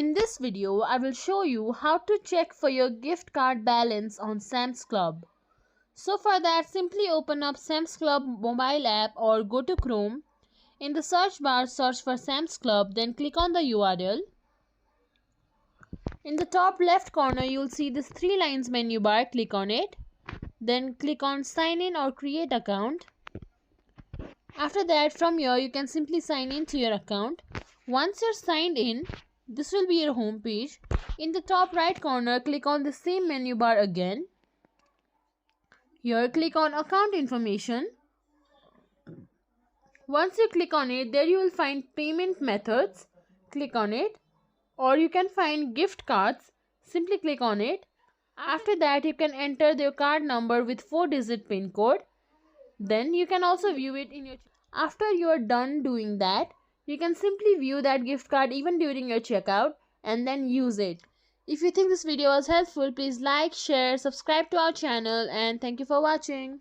In this video, I will show you how to check for your gift card balance on Sam's Club. So for that, simply open up Sam's Club mobile app or go to Chrome. In the search bar, search for Sam's Club, then click on the URL. In the top left corner, you will see this 3 lines menu bar. Click on it. Then click on sign in or create account. After that, from here you can simply sign in to your account. Once you're signed in, this will be your home page. In the top right corner, click on the same menu bar again. Here click on account information. Once you click on it, there you will find payment methods. Click on it. Or you can find gift cards. Simply click on it. After that, you can enter your card number with 4-digit PIN code. Then you can also view it in your... After you are done doing that, you can simply view that gift card even during your checkout and then use it. If you think this video was helpful, please like, share, subscribe to our channel, and thank you for watching.